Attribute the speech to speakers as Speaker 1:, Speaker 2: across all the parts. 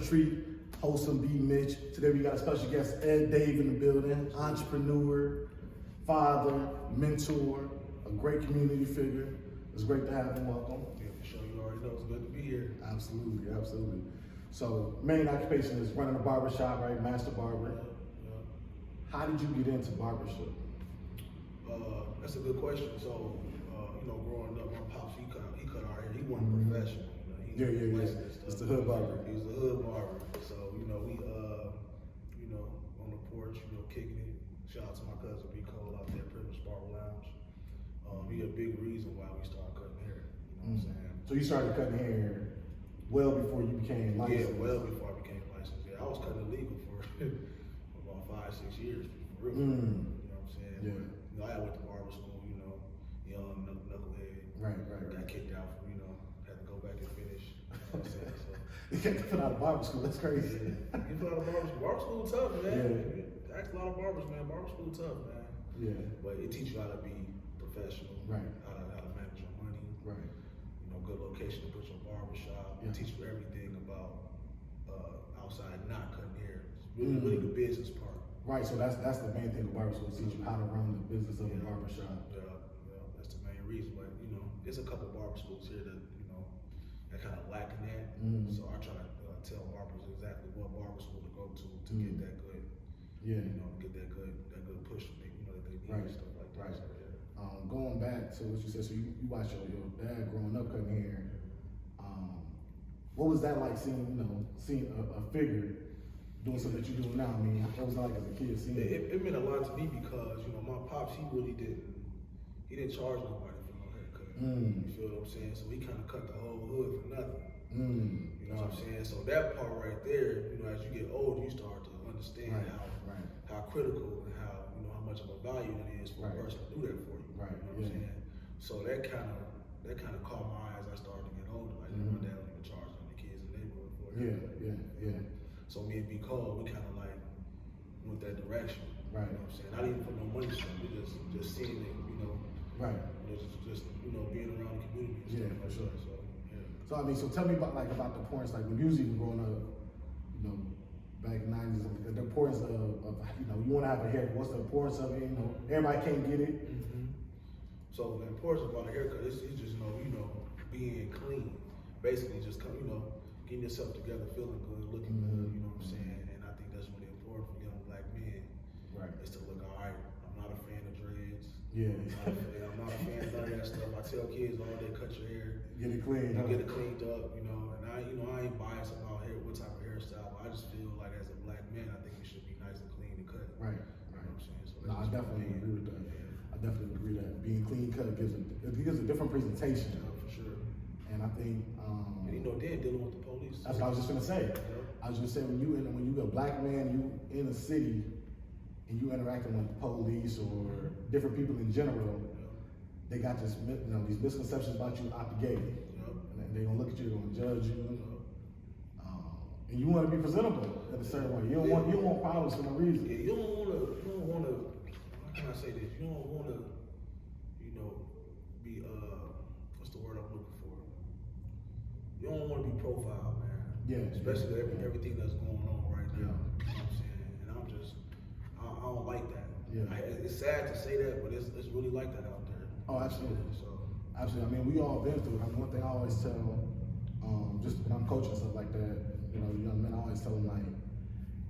Speaker 1: treat. Wholesome B. Mitch. Today we got a special guest, Ed Dave, in the building. Entrepreneur, father, mentor, a great community figure. It's great to have him. Welcome.
Speaker 2: Yeah, for sure. You already know it's good to be here.
Speaker 1: Absolutely, absolutely. So, main occupation is running a barber shop, right? Master barber.
Speaker 2: Yeah.
Speaker 1: How did you get into barbership?
Speaker 2: That's a good question. So, growing up, my pops, he cut our hair. He wasn't professional.
Speaker 1: Yeah. It's the hood barber.
Speaker 2: He was the hood barber. So, we, on the porch, kicking it. Shout out to my cousin B. Cole out there, Privilege Barber Lounge. He a big reason why we started cutting hair. You know what I'm saying?
Speaker 1: So you started cutting hair well before you became licensed?
Speaker 2: Yeah, well before I became licensed. Yeah, I was cutting illegal for about 5-6 years, for real. You know what I'm saying?
Speaker 1: Yeah.
Speaker 2: But, I went to barber school, young knucklehead.
Speaker 1: Right.
Speaker 2: Got kicked out from, had to go back and finish. You know what I'm saying? So,
Speaker 1: You got to put out of barber school, that's crazy.
Speaker 2: yeah, you put out of barber school. Barber school tough, man.
Speaker 1: Yeah.
Speaker 2: Ask a lot of barbers, man. Barber school tough, man.
Speaker 1: Yeah.
Speaker 2: But it teaches you how to be professional.
Speaker 1: Right.
Speaker 2: How to manage your money.
Speaker 1: Right.
Speaker 2: Good location to put your barber shop.
Speaker 1: Yeah.
Speaker 2: It teaches you everything about outside not cutting hair. It's really the business part.
Speaker 1: Right, so that's the main thing of barber school, teach you how to run the business of a barber shop.
Speaker 2: Yeah, that's the main reason. But there's a couple barber schools here that that kind of lacking that. So I try to tell barbers exactly what barber school to go to get that good.
Speaker 1: Yeah.
Speaker 2: Get that good push that they need and stuff like that.
Speaker 1: Right.
Speaker 2: So, yeah.
Speaker 1: Going back to what you said, so you watched your dad growing up cutting hair. What was that like seeing a figure doing something that you're doing now? I mean, what was it like as a kid seeing it?
Speaker 2: It meant a lot to me because my pops, he really didn't charge nobody for no haircut. You feel what I'm saying? So he kind of cut the whole hood for nothing. You know what I'm saying? So that part right there, as you get older, you start to understand how critical and how much of a value it is for a person to do that for you.
Speaker 1: Right.
Speaker 2: You know what I'm saying? So that kind of caught my eye as I started to get older. Like my dad would even charge the kids in the neighborhood for it.
Speaker 1: Yeah.
Speaker 2: So me and B. Cole, we kind of like went that direction.
Speaker 1: Right.
Speaker 2: You know what I'm saying? Not even for no money stuff. We just seeing it,
Speaker 1: Right.
Speaker 2: Just being around the community. And
Speaker 1: Yeah,
Speaker 2: stuff
Speaker 1: for sure.
Speaker 2: That. So yeah.
Speaker 1: So I mean, so tell me about the importance, like when you was even growing up, back in the 90s, the importance of you want to have a haircut. What's the importance of it? Everybody can't get it.
Speaker 2: So the importance about a haircut is just being clean. Basically, just getting yourself together, feeling good, looking good. You know what I'm saying? And I think that's really important for young black men.
Speaker 1: Right.
Speaker 2: Is to look all right. I'm not a fan of dreads.
Speaker 1: Yeah.
Speaker 2: I'm not a fan of none of that stuff. I tell kids all day, cut your hair.
Speaker 1: Get it clean.
Speaker 2: Get it cleaned up, and I ain't biased about what type of hairstyle, but I just feel like as a black man, I think it should be nice and clean and cut.
Speaker 1: Right.
Speaker 2: You know what I'm saying? So
Speaker 1: No, I definitely agree with that. I definitely agree that being clean cut gives a different presentation.
Speaker 2: Yeah, for sure.
Speaker 1: And I think
Speaker 2: and then dealing with the police.
Speaker 1: That's what I was just gonna say. I was just saying when you're a black man, you in a city and you interacting with the police or different people in general, they got this these misconceptions about you out the gate. And they're gonna look at you, they're gonna judge you. And you want to be presentable in a certain way. You don't want problems for no reason.
Speaker 2: Yeah, you don't wanna how can I say this? You don't wanna, be what's the word I'm looking for? You don't wanna be profiled, man.
Speaker 1: Yeah.
Speaker 2: Especially everything that's going on right now. You know what I'm saying? And I don't like that.
Speaker 1: Yeah.
Speaker 2: It's sad to say that, but it's really like that out there.
Speaker 1: Oh, absolutely.
Speaker 2: So
Speaker 1: absolutely. I mean, we all been through it. One thing I always tell, just when I'm coaching stuff like that, young men, I always tell them, like,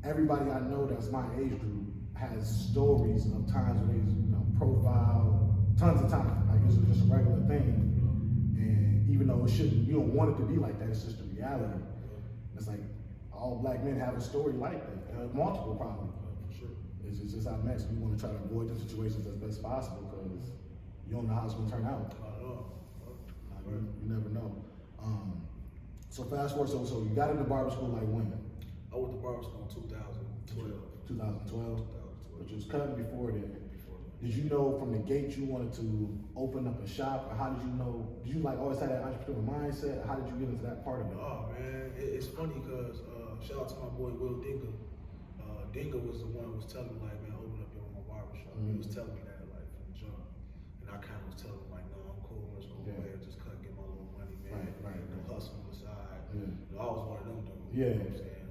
Speaker 1: everybody I know that's my age group has stories of times where they profile tons of times. Like, it's just a regular thing. And even though you don't want it to be like that, it's just the reality. It's like all black men have a story like that, multiple probably.
Speaker 2: For sure.
Speaker 1: It's just our next. We want to try to avoid the situations as best possible because you don't know how it's going to turn out. You never know. So fast forward, so you got into barber school like when?
Speaker 2: I went to barber school in 2012.
Speaker 1: 2012? But you was cutting before then. Did you know from the gate you wanted to open up a shop, or how did you know? Did you always have that entrepreneur mindset? How did you get into that part of it?
Speaker 2: Oh man, it's funny because shout out to my boy Will Dinga. Dinga was the one who was telling me man, open up your own barbershop. He was telling me that from the jump, and I kind of was telling him no, I'm cool. I'm just gonna go ahead and just cut, get my little money, man.
Speaker 1: Right.
Speaker 2: Hustle on the side.
Speaker 1: Yeah.
Speaker 2: I was one of them dudes.
Speaker 1: Yeah.
Speaker 2: You know what I'm saying?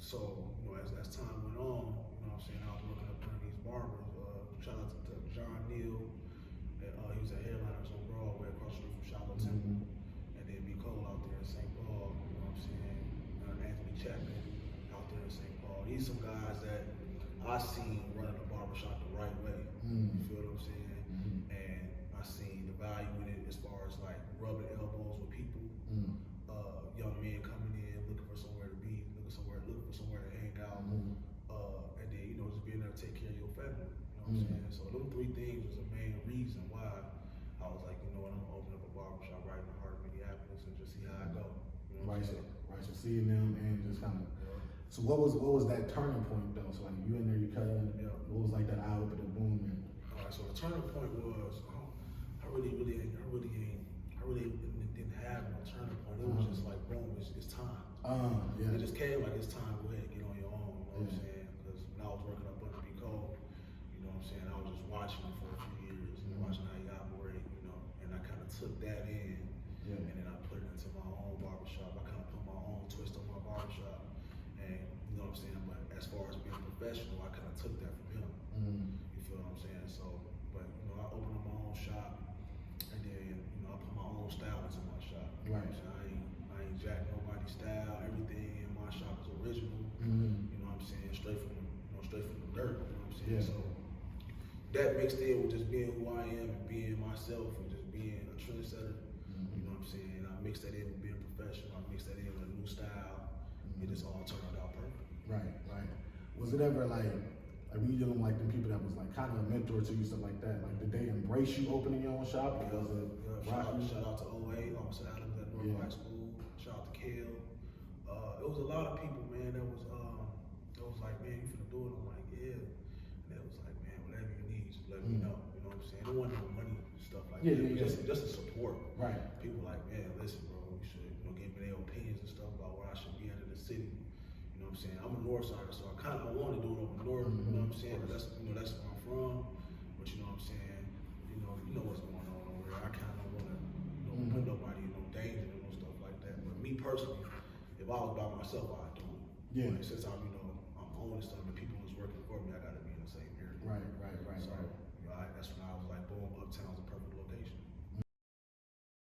Speaker 2: So, you know, as time went on, you know what I'm saying, I was working up under these barbers. Shout out to John Neal. He was a headliner on Broadway across the street from Shiloh Temple. And then B. Cole out there in St. Paul, you know what I'm saying? Anthony Chapman out there in St. Paul. These some guys that I seen running a barbershop the right way. You feel what I'm saying? And I seen the value in it as far as like rubbing elbows with people. Young men coming in looking for somewhere to be, looking for somewhere to hang out. And then, you know, just being there to take care of your family. You know what I'm saying? So them three things was the main reason why I was like, you know what, I'm gonna open up a barbershop right in the heart of Minneapolis and just see how I go. You know what I'm saying?
Speaker 1: Right. So seeing them and just kind of. So what was that turning point though? So like you in there, you cut in.
Speaker 2: Yeah.
Speaker 1: What was like that eye opening boom? And
Speaker 2: all right. So the turning point was I really didn't have no turning point. It was just like boom, it's time.
Speaker 1: Yeah.
Speaker 2: It just came like it's time. Go ahead, get on your own. You know what I'm saying? Because when I was working up under B. Cole, you know what I'm saying, I was just watching him for a few years, watching how he operated, you know, and I kind of took that in, and then I put it into my own barbershop. I kind of put my own twist on my barbershop, and you know what I'm saying. But as far as being professional, I kind of took that from him. You feel what I'm saying? So, but you know, I opened up my own shop, and then you know, I put my own style into my shop.
Speaker 1: Right.
Speaker 2: So I ain't jack nobody's style. Everything in my shop is original. You know what I'm saying? Straight from the dirt. You know what I'm saying?
Speaker 1: Yeah.
Speaker 2: So that mixed in with just being who I am and being myself and just being a trendsetter. You know what I'm saying? I mixed that in with being professional. I mixed that in with a new style. It just all turned out perfect.
Speaker 1: Right. Was it ever like when you dealing with like the people that was like kind of a mentor to you, stuff like that? Like did they embrace you opening your own shop because of
Speaker 2: Shout out to OA, Officer Adams at North High School. Shout out to Kale. It was a lot of people, man, that was like, man, you finna do it? I'm like, yeah. And they was like, man, whatever you need, just let me know. You know what I'm saying? There wasn't no money stuff like that. Just a support.
Speaker 1: Right.
Speaker 2: People like, man, listen, bro, you should, you know, give me their opinions and stuff about where I should be at in the city. You know what I'm saying? I'm a north sider, so I kind of want to do it over north. You know what I'm saying? But that's where I'm from. But you know what I'm saying? You know what's going on over there. I kind of want to, put nobody in no danger and no stuff like that. But me personally, if I was by myself, I'd do it.
Speaker 1: Yeah.
Speaker 2: But since I'm owning stuff and people who's working for me, I got to be in the same area.
Speaker 1: Right.
Speaker 2: So, you know, that's when I was like, boom, Uptown's a perfect